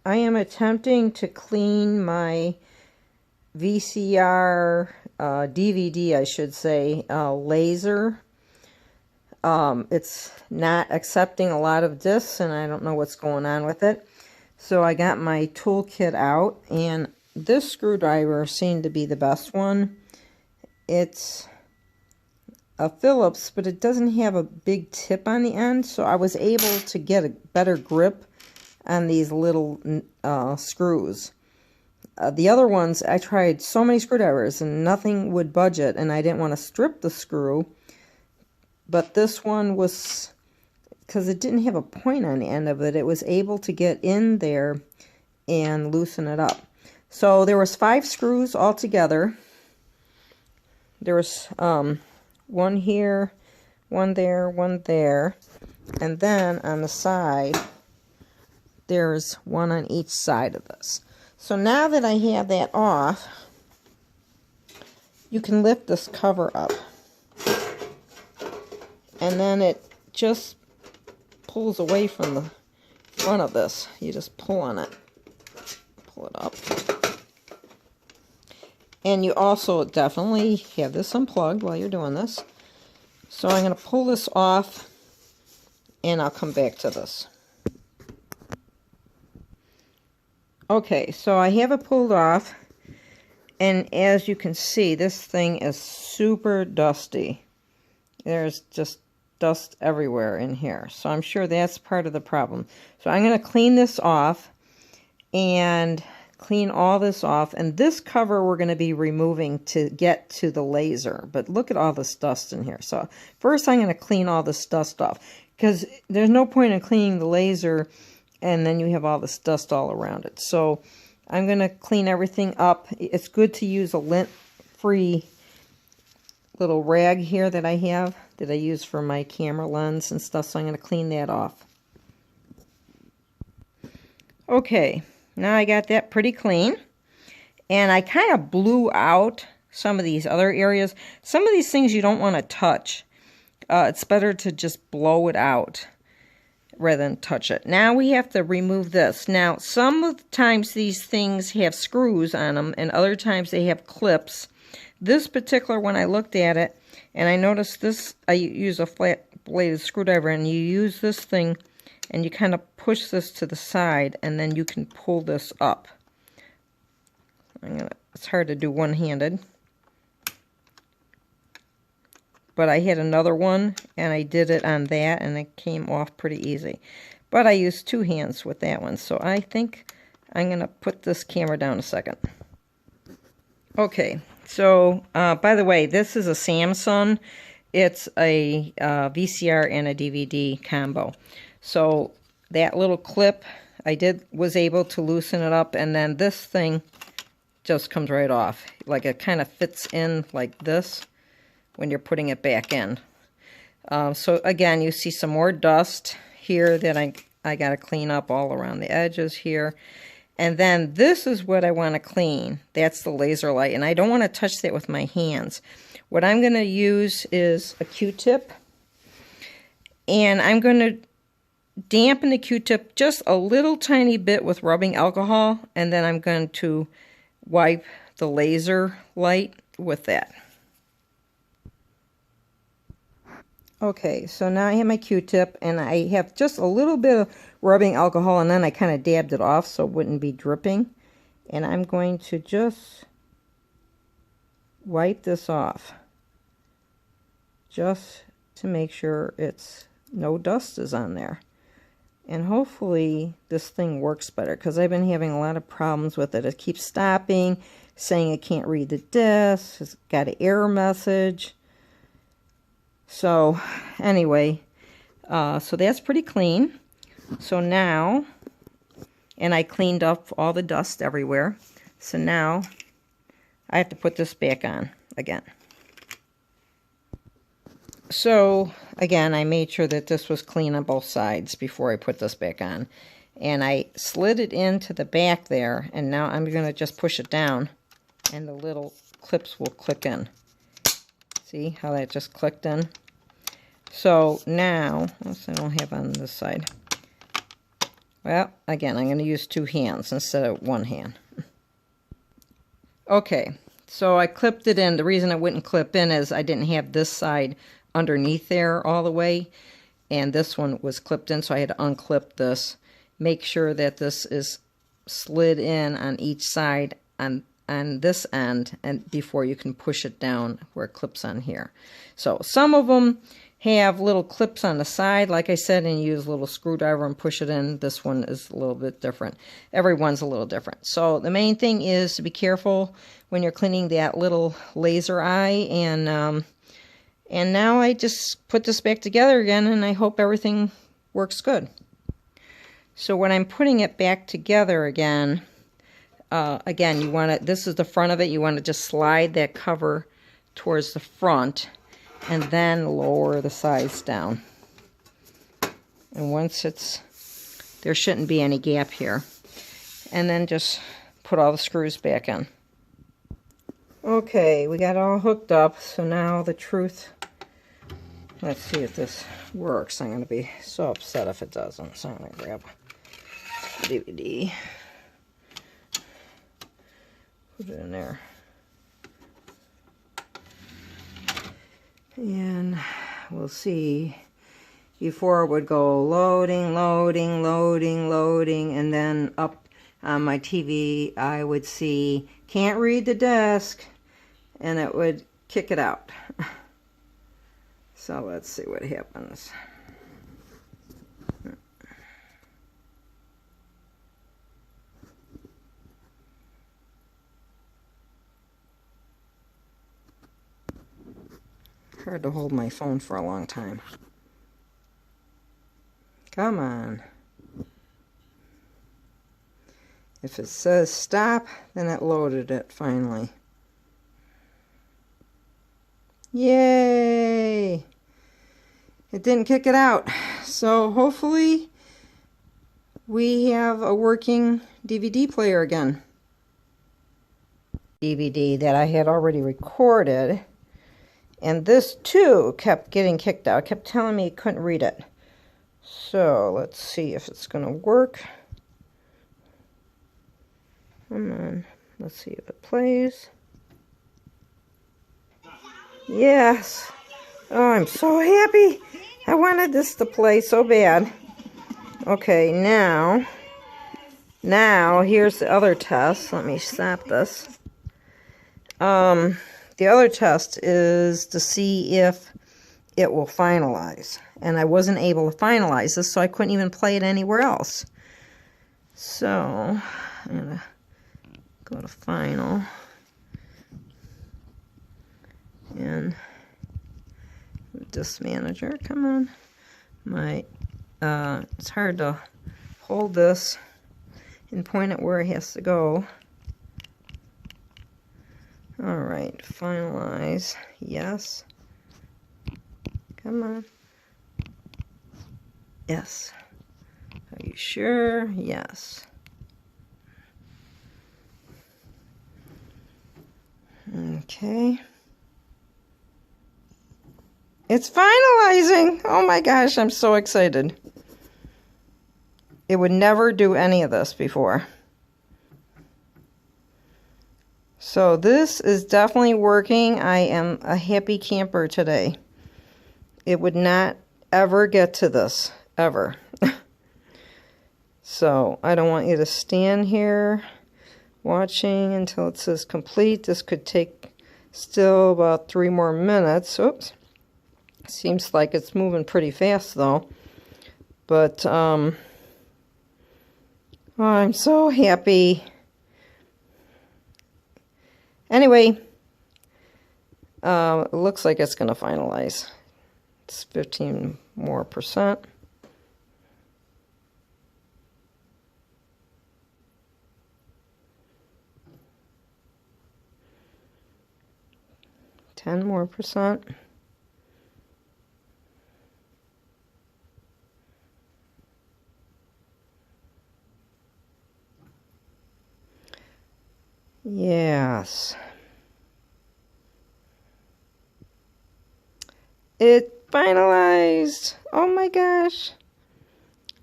I am attempting to clean my VCR DVD, I should say, laser. It's not accepting a lot of discs, and I don't know what's going on with it. So I got my toolkit out, and this screwdriver seemed to be the best one. It's a Phillips, but it doesn't have a big tip on the end, so I was able to get a better grip on these little screws. The other ones, I tried so many screwdrivers and nothing would budge it, and I didn't want to strip the screw. But this one was, because it didn't have a point on the end of it, it was able to get in there and loosen it up. So there was 5 screws all together. There was one here, one there, and then on the side, there's one on each side of this. So now that I have that off, you can lift this cover up. And then it just pulls away from the front of this. You just pull on it. Pull it up. And you also definitely have this unplugged while you're doing this. So I'm going to pull this off, and I'll come back to this. Okay, so I have it pulled off, and as you can see, this thing is super dusty. There's just dust everywhere in here, so I'm sure that's part of the problem. So I'm going to clean this off and clean all this off, and this cover we're going to be removing to get to the laser, but look at all this dust in here. So first I'm going to clean all this dust off, because there's no point in cleaning the laser and then you have all this dust all around it. So I'm going to clean everything up. It's good to use a lint-free little rag here that I have, that I use for my camera lens and stuff, so I'm going to clean that off. Okay, now I got that pretty clean, and I kind of blew out some of these other areas. Some of these things you don't want to touch. It's better to just blow it out rather than touch it. Now we have to remove this. Now sometimes these things have screws on them, and other times they have clips. This particular one, I looked at it, and I noticed this, I use a flat-bladed screwdriver, and you use this thing, and you kind of push this to the side, and then you can pull this up. It's hard to do one-handed. But I had another one, and I did it on that, and it came off pretty easy. But I used 2 hands with that one, so I think I'm going to put this camera down a second. Okay, so, by the way, this is a Samsung. It's a VCR and a DVD combo. So that little clip, was able to loosen it up, and then this thing just comes right off. Like it kind of fits in like this when you're putting it back in. So again, you see some more dust here that I got to clean up all around the edges here. And then this is what I want to clean. That's the laser light, and I don't want to touch that with my hands. What I'm going to use is a Q-tip, and I'm going to dampen the Q-tip just a little tiny bit with rubbing alcohol, and then I'm going to wipe the laser light with that. Okay, so now I have my Q-tip, and I have just a little bit of rubbing alcohol, and then I kind of dabbed it off so it wouldn't be dripping. And I'm going to just wipe this off, just to make sure no dust is on there. And hopefully this thing works better, because I've been having a lot of problems with it. It keeps stopping, saying it can't read the disc, it's got an error message. So anyway, so that's pretty clean. So now, and I cleaned up all the dust everywhere. So now I have to put this back on again. So again, I made sure that this was clean on both sides before I put this back on. And I slid it into the back there, and now I'm going to just push it down, and the little clips will click in. See how that just clicked in? So now, I don't have on this side. Well, again, I'm going to use 2 hands instead of 1 hand. Okay, so I clipped it in. The reason I wouldn't clip in is I didn't have this side underneath there all the way, and this one was clipped in, so I had to unclip this. Make sure that this is slid in on each side on this end, and before you can push it down where it clips on here. So some of them have little clips on the side, like I said, and you use a little screwdriver and push it in. This one is a little bit different. Everyone's a little different. So the main thing is to be careful when you're cleaning that little laser eye. And now I just put this back together again, and I hope everything works good. So when I'm putting it back together again, you want to, this is the front of it, you want to just slide that cover towards the front and then lower the sides down. And once it's, there shouldn't be any gap here. And then just put all the screws back in. Okay, we got it all hooked up, so now the truth, let's see if this works. I'm going to be so upset if it doesn't, so I'm going to grab the DVD. Put it in there. And we'll see. Before it would go loading, loading, loading, loading, and then up on my TV I would see can't read the desk, and it would kick it out. So let's see what happens. Hard to hold my phone for a long time. Come on. If it says stop, then it loaded it finally. Yay! It didn't kick it out. So hopefully we have a working DVD player again. DVD that I had already recorded. And this too kept getting kicked out. It kept telling me it couldn't read it. So let's see if it's going to work. Come on. Let's see if it plays. Yes. Oh, I'm so happy. I wanted this to play so bad. Okay, now here's the other test. Let me stop this. The other test is to see if it will finalize. And I wasn't able to finalize this, so I couldn't even play it anywhere else. So, I'm going to go to Final. And Disk Manager, come on. It's hard to hold this and point it where it has to go. Alright, finalize. Yes. Come on. Yes. Are you sure? Yes. Okay. It's finalizing! Oh my gosh, I'm so excited. It would never do any of this before. So this is definitely working. I am a happy camper today. It would not ever get to this, ever. So I don't want you to stand here watching until it says complete. This could take still about 3 more minutes. Oops. Seems like it's moving pretty fast though. But oh, I'm so happy. Anyway, it looks like it's going to finalize. It's 15% more. 10% more. Yes. It finalized. Oh my gosh.